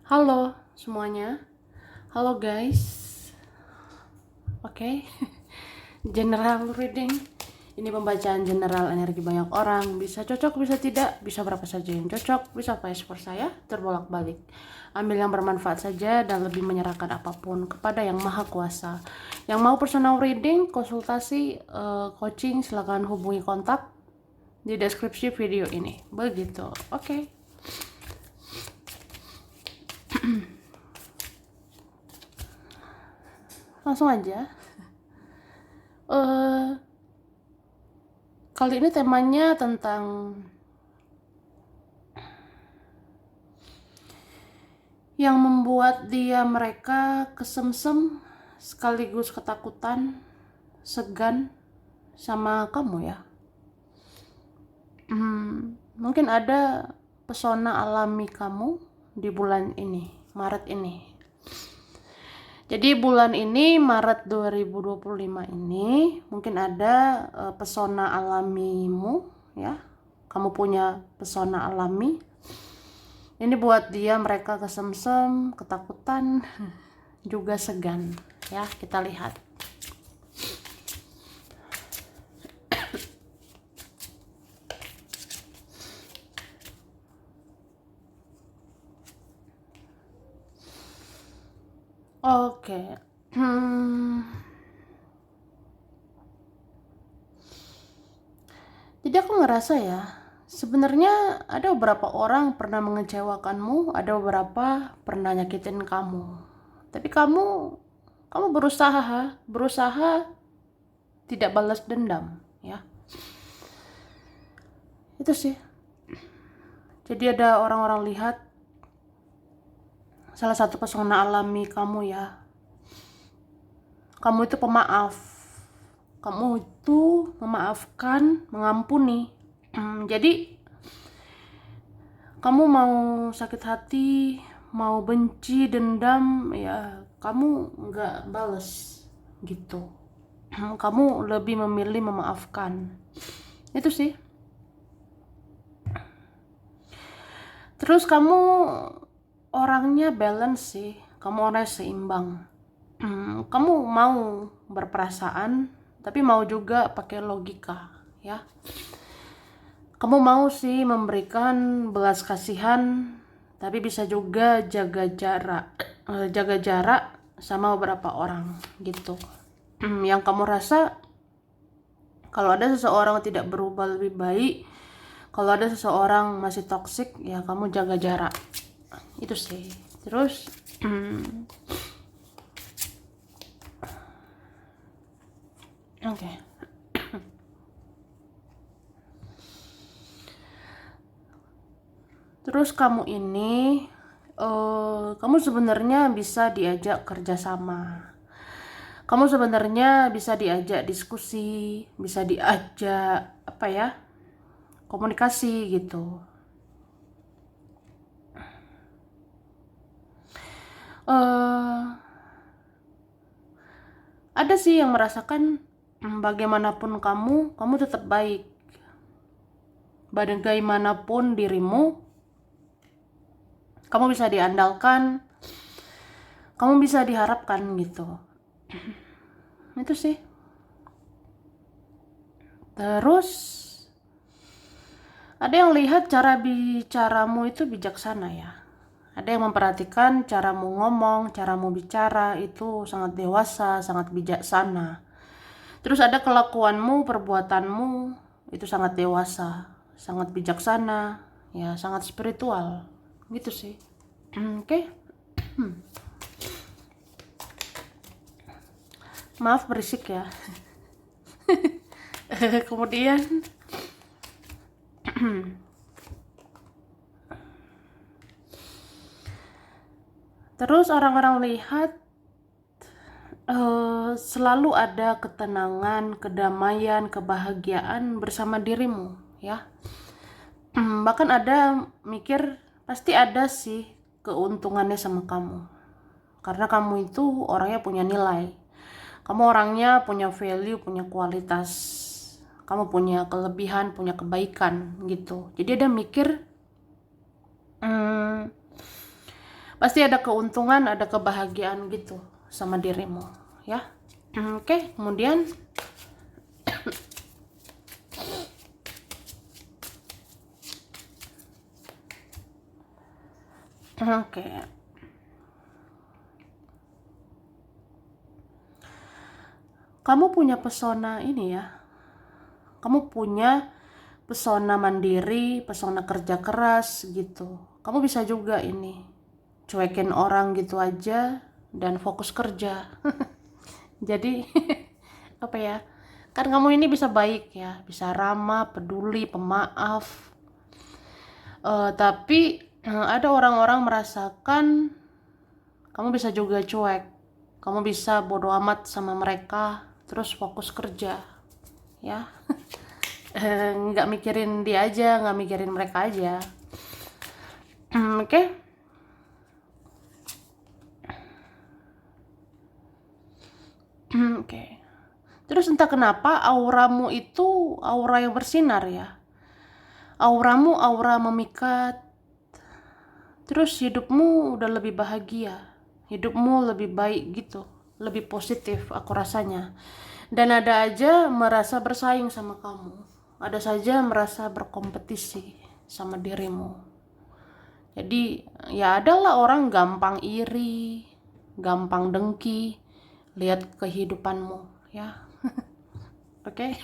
Halo semuanya, halo guys. Oke. General reading. Ini pembacaan general energi banyak orang. Bisa cocok, bisa tidak, bisa berapa saja yang cocok, bisa vice versa ya, terbolak-balik. Ambil yang bermanfaat saja dan lebih menyerahkan apapun kepada yang maha kuasa. Yang mau personal reading, konsultasi, coaching, silakan hubungi kontak di deskripsi video ini. Begitu. Oke. Langsung aja. eh Kali ini temanya tentang yang membuat mereka kesemsem sekaligus ketakutan, segan sama kamu ya. Mungkin ada pesona alami kamu di bulan ini, Maret ini. Jadi bulan ini, Maret 2025 ini, mungkin ada pesona alamimu ya. Kamu punya pesona alami. Ini buat mereka kesemsem, ketakutan, juga segan. Ya, kita lihat. Oke. Jadi aku ngerasa ya, sebenarnya ada beberapa orang pernah mengecewakanmu, ada beberapa pernah nyakitin kamu. Tapi kamu berusaha tidak balas dendam, ya. Itu sih. Jadi ada orang-orang lihat salah satu pesona alami kamu ya. Kamu itu pemaaf. Kamu itu memaafkan, mengampuni. Jadi kamu mau sakit hati, mau benci, dendam, ya kamu nggak bales gitu. Kamu lebih memilih memaafkan. Itu sih. Terus kamu orangnya balance sih. Kamu orangnya seimbang. Kamu mau berperasaan, tapi mau juga pakai logika, ya. Kamu mau sih memberikan belas kasihan, tapi bisa juga jaga jarak sama beberapa orang gitu. Yang kamu rasa kalau ada seseorang tidak berubah lebih baik, kalau ada seseorang masih toksik, ya kamu jaga jarak. Itu sih. Terus oke. Terus kamu sebenarnya bisa diajak kerjasama. Kamu sebenarnya bisa diajak diskusi, bisa diajak komunikasi gitu. eh ada sih yang merasakan bagaimanapun kamu tetap baik. Bagaimanapun dirimu, kamu bisa diandalkan, kamu bisa diharapkan gitu. Itu sih. Terus ada yang lihat cara bicaramu itu bijaksana ya. Ada yang memperhatikan caramu ngomong, caramu bicara itu sangat dewasa, sangat bijaksana. Terus ada kelakuanmu, perbuatanmu itu sangat dewasa, sangat bijaksana, ya sangat spiritual. Gitu sih. Oke. Maaf berisik ya. Kemudian terus orang-orang lihat selalu ada ketenangan, kedamaian, kebahagiaan bersama dirimu, ya. Bahkan ada mikir pasti ada sih keuntungannya sama kamu. Karena kamu itu orangnya punya nilai. Kamu orangnya punya value, punya kualitas. Kamu punya kelebihan, punya kebaikan gitu. Jadi ada mikir Pasti ada keuntungan, ada kebahagiaan gitu sama dirimu, ya. Oke, kemudian oke. Kamu punya pesona ini ya. Kamu punya pesona mandiri, pesona kerja keras gitu. Kamu bisa juga ini cuekin orang gitu aja dan fokus kerja. Jadi apa ya? Kan kamu ini bisa baik ya, bisa ramah, peduli, pemaaf. Tapi ada orang-orang merasakan kamu bisa juga cuek. Kamu bisa bodo amat sama mereka, terus fokus kerja, ya. Nggak mikirin dia aja, nggak mikirin mereka aja. Oke. Oke. Terus entah kenapa auramu itu aura yang bersinar ya. Auramu aura memikat. Terus hidupmu udah lebih bahagia. Hidupmu lebih baik gitu. Lebih positif aku rasanya. Dan ada aja merasa bersaing sama kamu. Ada saja merasa berkompetisi sama dirimu. Jadi ya adalah orang gampang iri, gampang dengki lihat kehidupanmu, ya. Oke.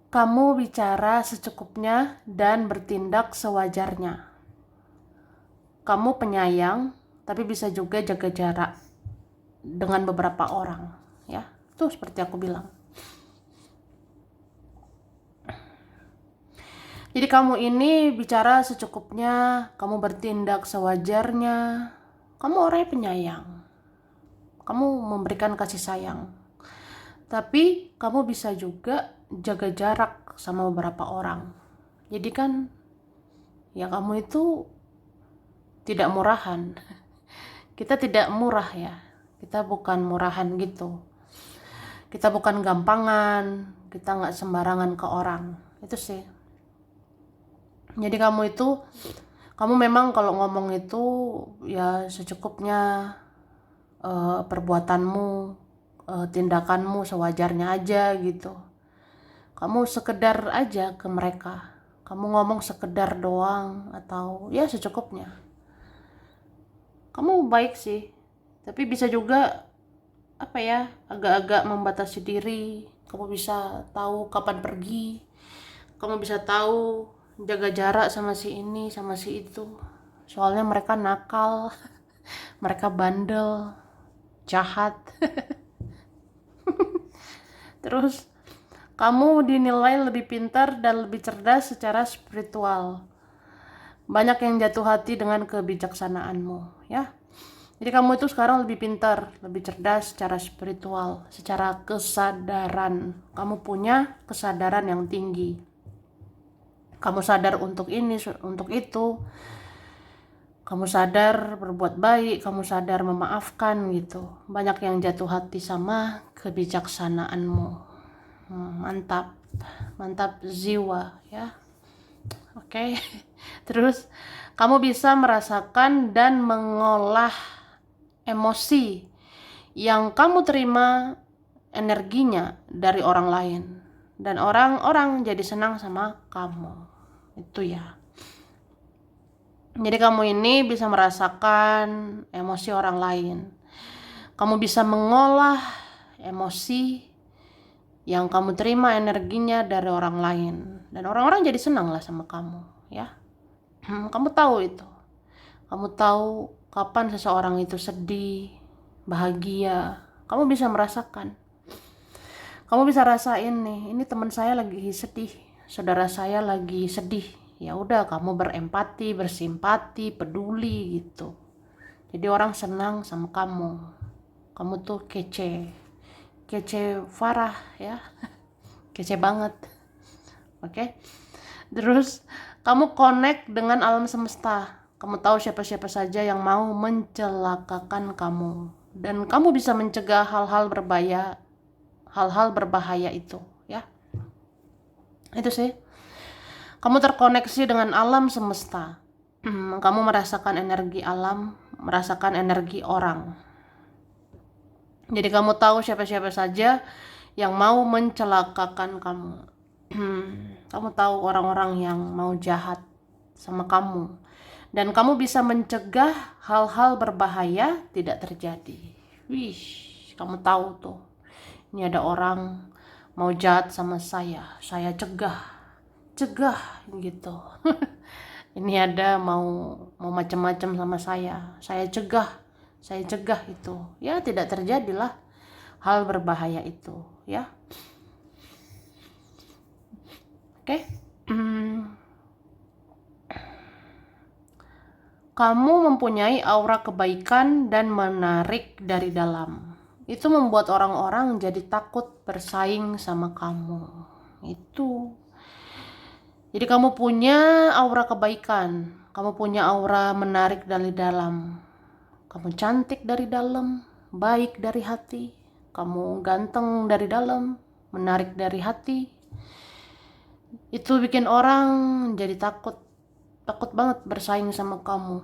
Kamu bicara secukupnya dan bertindak sewajarnya. Kamu penyayang, tapi bisa juga jaga jarak dengan beberapa orang, ya. Itu seperti aku bilang. Jadi kamu ini bicara secukupnya, kamu bertindak sewajarnya. Kamu orangnya penyayang. Kamu memberikan kasih sayang. Tapi kamu bisa juga jaga jarak sama beberapa orang. Jadi kan ya kamu itu tidak murahan. Kita tidak murah ya. Kita bukan murahan gitu. Kita bukan gampangan. Kita nggak sembarangan ke orang. Itu sih. Jadi kamu memang kalau ngomong itu ya secukupnya, perbuatanmu, tindakanmu sewajarnya aja gitu. Kamu sekedar aja ke mereka. Kamu ngomong sekedar doang atau ya secukupnya. Kamu baik sih, tapi bisa juga apa ya, agak-agak membatasi diri. Kamu bisa tahu kapan pergi. Kamu bisa tahu jaga jarak sama si ini, sama si itu. Soalnya mereka nakal, mereka bandel, jahat. Terus kamu dinilai lebih pintar dan lebih cerdas secara spiritual. Banyak yang jatuh hati dengan kebijaksanaanmu, ya. Jadi kamu itu sekarang lebih pintar, lebih cerdas secara spiritual, secara kesadaran. Kamu punya kesadaran yang tinggi. Kamu sadar untuk ini, untuk itu. Kamu sadar berbuat baik, kamu sadar memaafkan gitu. Banyak yang jatuh hati sama kebijaksanaanmu. Mantap, mantap jiwa ya. Oke. Terus kamu bisa merasakan dan mengolah emosi yang kamu terima energinya dari orang lain, dan orang-orang jadi senang sama kamu. Itu ya. Jadi kamu ini bisa merasakan emosi orang lain. Kamu bisa mengolah emosi yang kamu terima energinya dari orang lain, dan orang-orang jadi senang lah sama kamu, ya. Kamu tahu itu. Kamu tahu kapan seseorang itu sedih, bahagia. Kamu bisa merasakan. Kamu bisa rasain nih, ini teman saya lagi sedih, saudara saya lagi sedih. Ya udah, kamu berempati, bersimpati, peduli gitu. Jadi orang senang sama kamu. Kamu tuh kece. Kece parah ya. Kece banget. Oke. Terus kamu connect dengan alam semesta. Kamu tahu siapa-siapa saja yang mau mencelakakan kamu, dan kamu bisa mencegah hal-hal berbahaya itu, ya. Itu sih. Kamu terkoneksi dengan alam semesta. Kamu merasakan energi alam, merasakan energi orang. Jadi kamu tahu siapa-siapa saja yang mau mencelakakan kamu. Kamu tahu orang-orang yang mau jahat sama kamu. Dan kamu bisa mencegah hal-hal berbahaya tidak terjadi. Wih, kamu tahu tuh. Ini ada orang mau jahat sama saya cegah gitu. Ini ada mau macam-macam sama saya cegah itu. Ya tidak terjadilah hal berbahaya itu, ya. Oke. Kamu mempunyai aura kebaikan dan menarik dari dalam. Itu membuat orang-orang jadi takut bersaing sama kamu. Itu. Jadi kamu punya aura kebaikan. Kamu punya aura menarik dari dalam. Kamu cantik dari dalam, baik dari hati. Kamu ganteng dari dalam, menarik dari hati. Itu bikin orang jadi takut banget bersaing sama kamu.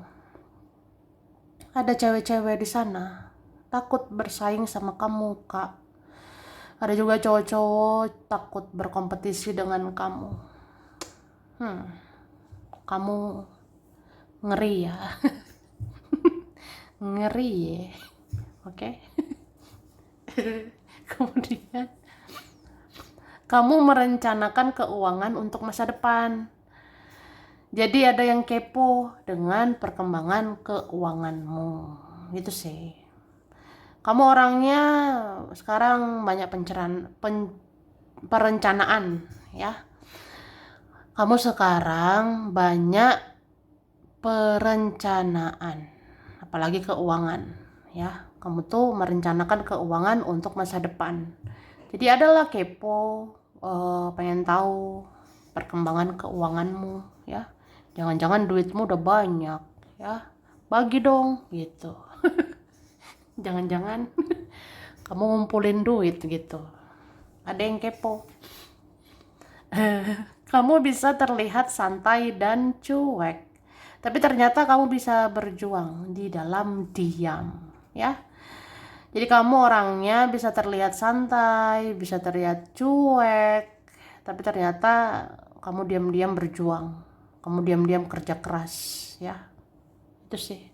Ada cewek-cewek di sana takut bersaing sama kamu, Kak. Ada juga cowok-cowok takut berkompetisi dengan kamu. Kamu ngeri ya. Ngeri ya. Oke. Kemudian kamu merencanakan keuangan untuk masa depan. Jadi ada yang kepo dengan perkembangan keuanganmu. Gitu sih. Kamu orangnya sekarang banyak perencanaan, ya. Kamu sekarang banyak perencanaan, apalagi keuangan, ya. Kamu tuh merencanakan keuangan untuk masa depan. Jadi adalah kepo, pengen tahu perkembangan keuanganmu, ya. Jangan-jangan duitmu udah banyak, ya. Bagi dong, gitu. Jangan-jangan kamu ngumpulin duit gitu. Ada yang kepo. Kamu bisa terlihat santai dan cuek. Tapi ternyata kamu bisa berjuang di dalam diam, ya. Jadi kamu orangnya bisa terlihat santai, bisa terlihat cuek, tapi ternyata kamu diam-diam berjuang. Kamu diam-diam kerja keras, ya. Itu sih.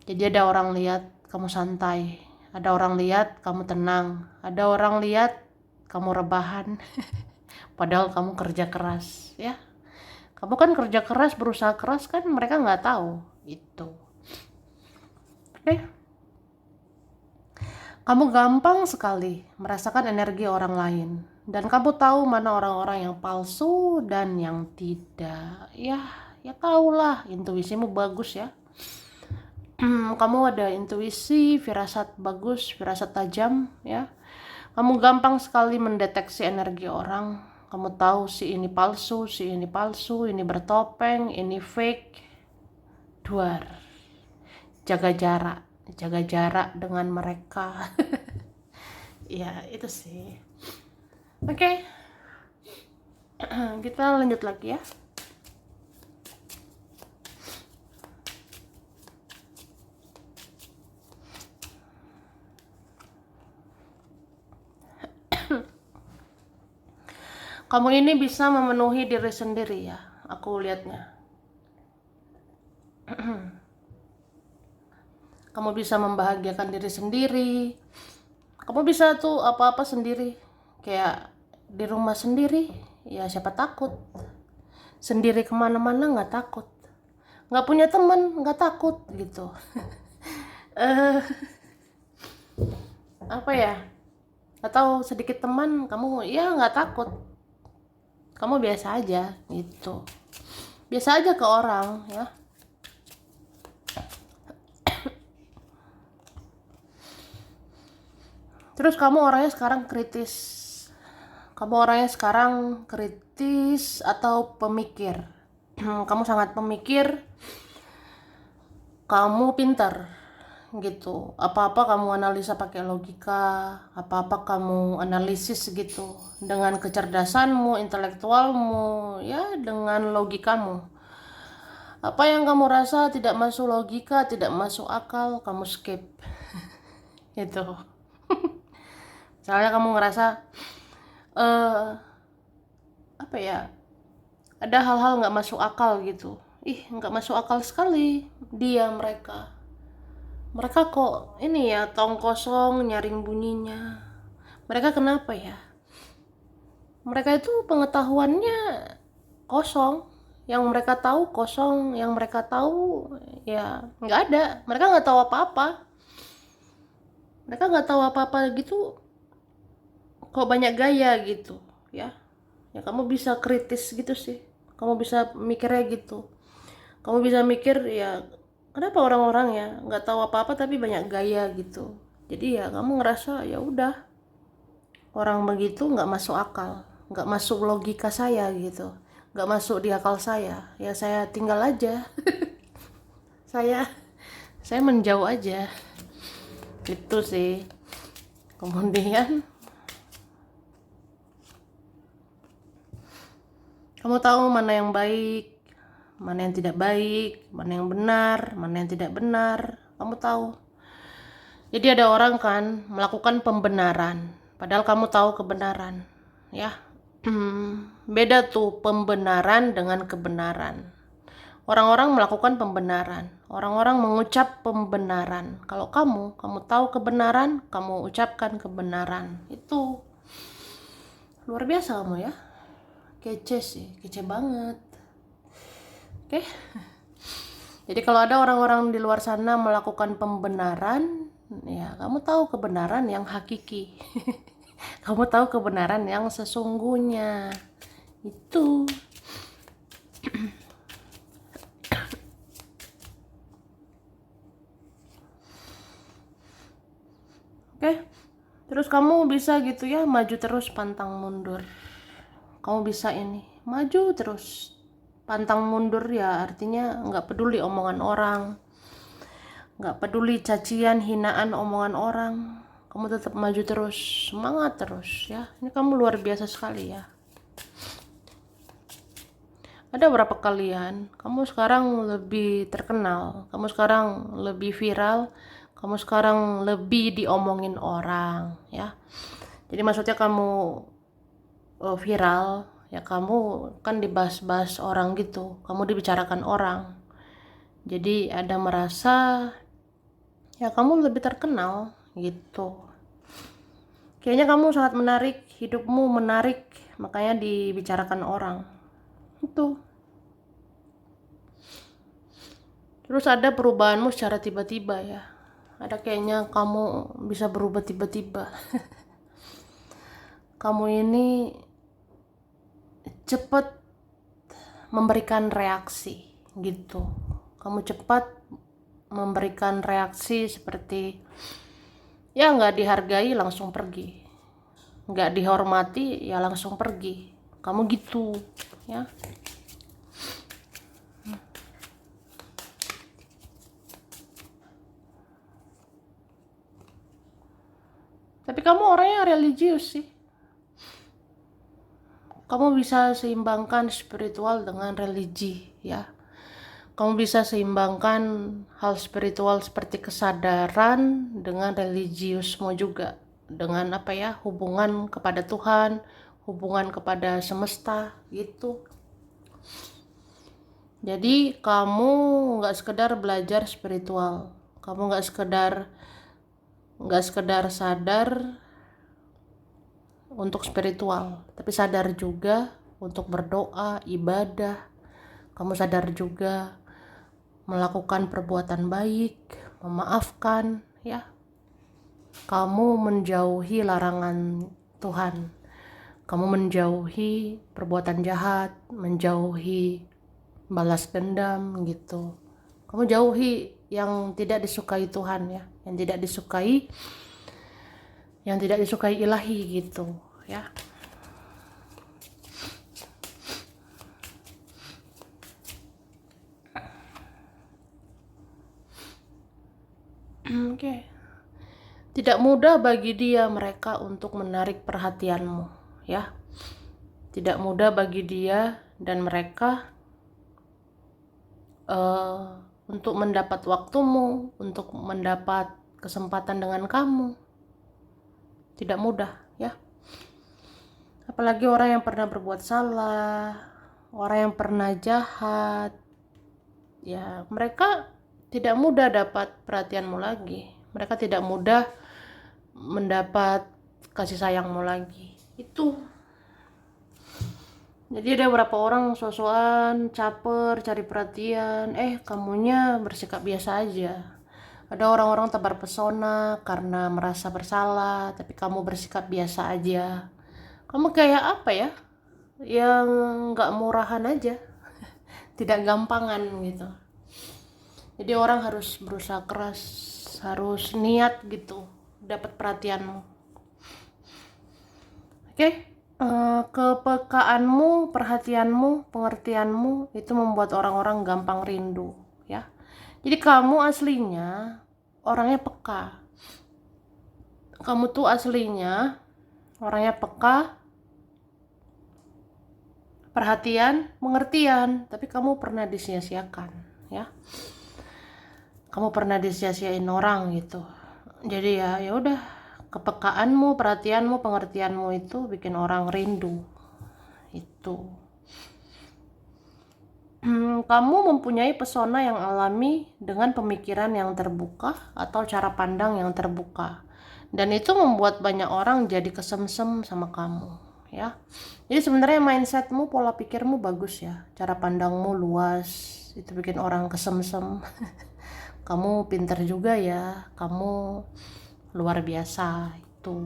Jadi ada orang lihat kamu santai, ada orang lihat kamu tenang, ada orang lihat kamu rebahan. Padahal kamu kerja keras, ya. Kamu kan kerja keras, berusaha keras kan, mereka nggak tahu itu. Oke. Kamu gampang sekali merasakan energi orang lain. Dan kamu tahu mana orang-orang yang palsu dan yang tidak. Ya tahulah, intuisimu bagus ya. Kamu ada intuisi, firasat bagus, firasat tajam ya. Kamu gampang sekali mendeteksi energi orang. Kamu tahu si ini palsu, ini bertopeng, ini fake. Duar. Jaga jarak dengan mereka. Ya, itu sih. Oke. Kita lanjut lagi ya. Kamu ini bisa memenuhi diri sendiri ya, aku lihatnya. Kamu bisa membahagiakan diri sendiri. Kamu bisa tuh apa-apa sendiri. Kayak di rumah sendiri, ya siapa takut. Sendiri kemana-mana nggak takut. Nggak punya teman nggak takut gitu. Apa ya? Atau sedikit teman kamu ya nggak takut. Kamu biasa aja gitu. Biasa aja ke orang ya. Terus kamu orangnya sekarang kritis. Kamu orangnya sekarang kritis atau pemikir. Kamu sangat pemikir. Kamu pintar gitu. Apa-apa kamu analisa pakai logika, apa-apa kamu analisis gitu. Dengan kecerdasanmu, intelektualmu, ya dengan logikamu. Apa yang kamu rasa tidak masuk logika, tidak masuk akal, kamu skip. Itu. Misalnya kamu ngerasa eh apa ya? Ada hal-hal nggak masuk akal gitu. Ih, nggak masuk akal sekali dia mereka. Mereka kok ini ya tong kosong nyaring bunyinya. Mereka kenapa ya? Mereka itu pengetahuannya kosong. Yang mereka tahu kosong, yang mereka tahu ya nggak ada. Mereka nggak tahu apa-apa. Mereka nggak tahu apa-apa gitu. Kok banyak gaya gitu, ya? Ya kamu bisa kritis gitu sih. Kamu bisa mikirnya gitu. Kamu bisa mikir ya kenapa orang-orang ya nggak tahu apa-apa tapi banyak gaya gitu. Jadi ya kamu ngerasa ya udah orang begitu nggak masuk akal, nggak masuk logika saya gitu, nggak masuk di akal saya. Ya saya tinggal aja. saya saya menjauh aja. Gitu sih. Kemudian kamu tahu mana yang baik, mana yang tidak baik, mana yang benar, mana yang tidak benar. Kamu tahu. Jadi ada orang kan melakukan pembenaran, padahal kamu tahu kebenaran, ya. Beda tuh pembenaran dengan kebenaran. Orang-orang melakukan pembenaran, orang-orang mengucap pembenaran. Kalau kamu tahu kebenaran, kamu ucapkan kebenaran. Itu luar biasa kamu ya. Kece sih, kece banget. Oke. Jadi kalau ada orang-orang di luar sana melakukan pembenaran, ya kamu tahu kebenaran yang hakiki. Kamu tahu kebenaran yang sesungguhnya. Itu. Oke. Terus kamu bisa gitu ya, maju terus pantang mundur. Kamu bisa ini, maju terus. Pantang mundur ya artinya nggak peduli omongan orang. Nggak peduli cacian, hinaan, omongan orang. Kamu tetap maju terus, semangat terus ya. Ini kamu luar biasa sekali ya. Ada berapa kalian? Kamu sekarang lebih terkenal, kamu sekarang lebih viral, kamu sekarang lebih diomongin orang ya. Jadi maksudnya kamu viral, ya kamu kan dibahas-bahas orang gitu, kamu dibicarakan orang. Jadi ada merasa ya kamu lebih terkenal gitu. Kayaknya kamu sangat menarik, hidupmu menarik, makanya dibicarakan orang. Itu. Terus ada perubahanmu secara tiba-tiba ya. Ada kayaknya kamu bisa berubah tiba-tiba. Kamu ini cepat memberikan reaksi gitu. Kamu cepat memberikan reaksi seperti ya nggak dihargai langsung pergi, nggak dihormati ya langsung pergi. Kamu gitu ya. Tapi kamu orangnya religius sih. Kamu bisa seimbangkan spiritual dengan religi ya. Kamu bisa seimbangkan hal spiritual seperti kesadaran dengan religiusmu juga. Dengan apa ya, hubungan kepada Tuhan, hubungan kepada semesta gitu. Jadi kamu nggak sekedar belajar spiritual. Kamu nggak sekedar sadar untuk spiritual, tapi sadar juga untuk berdoa, ibadah. Kamu sadar juga melakukan perbuatan baik, memaafkan, ya. Kamu menjauhi larangan Tuhan. Kamu menjauhi perbuatan jahat, menjauhi balas dendam gitu. Kamu jauhi yang tidak disukai Tuhan ya, yang tidak disukai ilahi gitu ya. Oke. Tidak mudah bagi mereka untuk menarik perhatianmu ya. Tidak mudah bagi dia dan mereka eh, untuk mendapat waktumu, untuk mendapat kesempatan dengan kamu. Tidak mudah ya. Apalagi orang yang pernah berbuat salah, orang yang pernah jahat, ya mereka tidak mudah dapat perhatianmu lagi. Mereka tidak mudah mendapat kasih sayangmu lagi. Itu. Jadi ada beberapa orang sosokan, caper, cari perhatian, kamunya bersikap biasa aja. Ada orang-orang tebar pesona karena merasa bersalah, tapi kamu bersikap biasa aja. Kamu kayak apa ya? Yang nggak murahan aja, tidak gampangan gitu. Jadi orang harus berusaha keras, harus niat gitu, dapat perhatianmu. Oke? Kepekaanmu, perhatianmu, pengertianmu itu membuat orang-orang gampang rindu, ya. Jadi kamu aslinya orangnya peka. Kamu tuh aslinya orangnya peka, perhatian, pengertian, tapi kamu pernah disia-siakan, ya. Kamu pernah disia-siain orang gitu. Jadi ya udah, kepekaanmu, perhatianmu, pengertianmu itu bikin orang rindu. Itu. Kamu mempunyai pesona yang alami dengan pemikiran yang terbuka atau cara pandang yang terbuka. Dan itu membuat banyak orang jadi kesemsem sama kamu, ya. Jadi sebenarnya mindsetmu, pola pikirmu bagus ya. Cara pandangmu luas, itu bikin orang kesemsem. Kamu pinter juga ya, kamu luar biasa itu.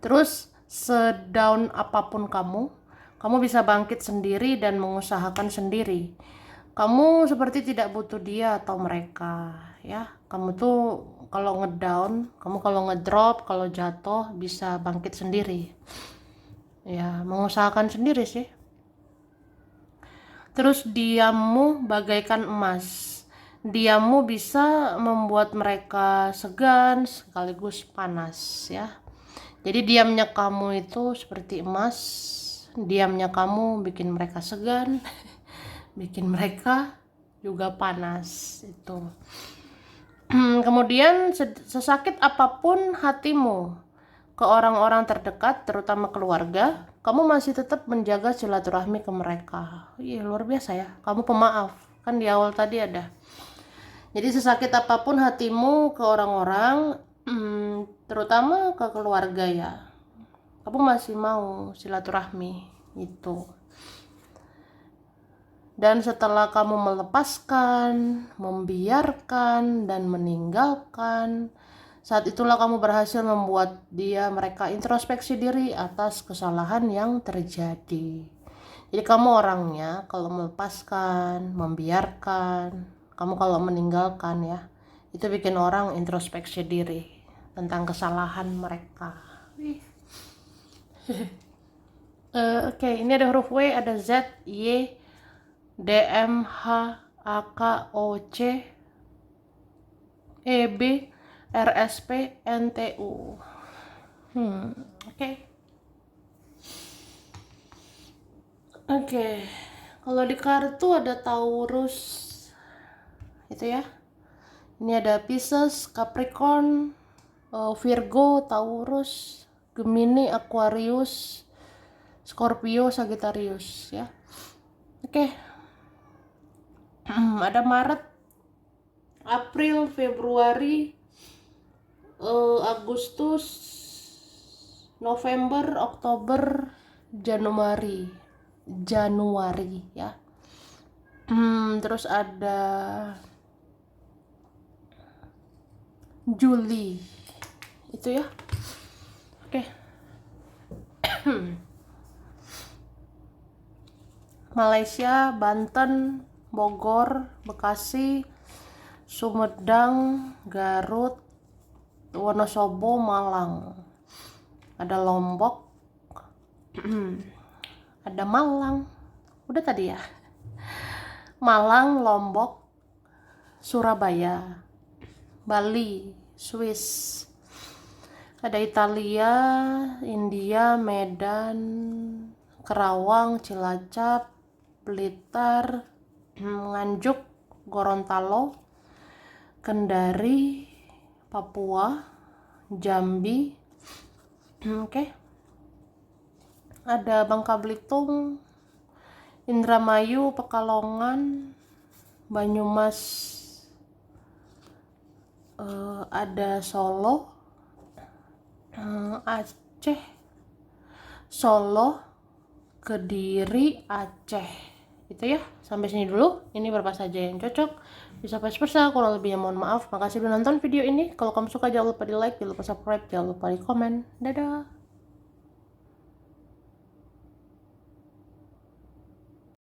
Terus sedown apapun kamu bisa bangkit sendiri dan mengusahakan sendiri. Kamu seperti tidak butuh dia atau mereka, ya. Kamu tuh kalau ngedown, kamu kalau ngedrop, kalau jatuh bisa bangkit sendiri. Ya, mengusahakan sendiri sih. Terus diammu bagaikan emas. Diammu bisa membuat mereka segan sekaligus panas, ya. Jadi diamnya kamu itu seperti emas, diamnya kamu bikin mereka segan, bikin mereka juga panas itu. Kemudian sesakit apapun hatimu ke orang-orang terdekat, terutama keluarga, kamu masih tetap menjaga silaturahmi ke mereka. Iya, luar biasa ya. Kamu pemaaf. Kan di awal tadi ada. Jadi sesakit apapun hatimu ke orang-orang, terutama ke keluarga ya, kamu masih mau silaturahmi itu. Dan setelah kamu melepaskan, membiarkan, dan meninggalkan, saat itulah kamu berhasil membuat mereka introspeksi diri atas kesalahan yang terjadi. Jadi kamu orangnya kalau melepaskan, membiarkan, kamu kalau meninggalkan ya, itu bikin orang introspeksi diri tentang kesalahan mereka. Oke, ini ada huruf W, ada Z, Y, D, M, H, A, K, O, C, E, B, R, S, P, N, T, U. Oke. Kalau di kartu ada Taurus, itu ya. Ini ada Pisces, Capricorn, Virgo, Taurus, Gemini, Aquarius, Scorpio, Sagittarius ya. Oke. Ada Maret, April, Februari, Agustus, November, Oktober, Januari ya. Terus ada Juli itu ya. Oke. Malaysia, Banten, Bogor, Bekasi, Sumedang, Garut, Wonosobo, Malang. Ada Lombok, ada Malang, udah tadi ya. Malang, Lombok, Surabaya, Bali, Swiss. Ada Italia, India, Medan, Kerawang, Cilacap, Blitar, Nganjuk, Gorontalo, Kendari, Papua, Jambi, oke. Ada Bangka Belitung, Indramayu, Pekalongan, Banyumas, ada Solo, Aceh, Solo, Kediri, Aceh. Itu ya, sampai sini dulu. Ini berapa saja yang cocok, bisa vice versa. Kurang lebihnya mohon maaf. Makasih udah nonton video ini. Kalau kamu suka jangan lupa di like, jangan lupa subscribe, jangan lupa di komen. Dadah.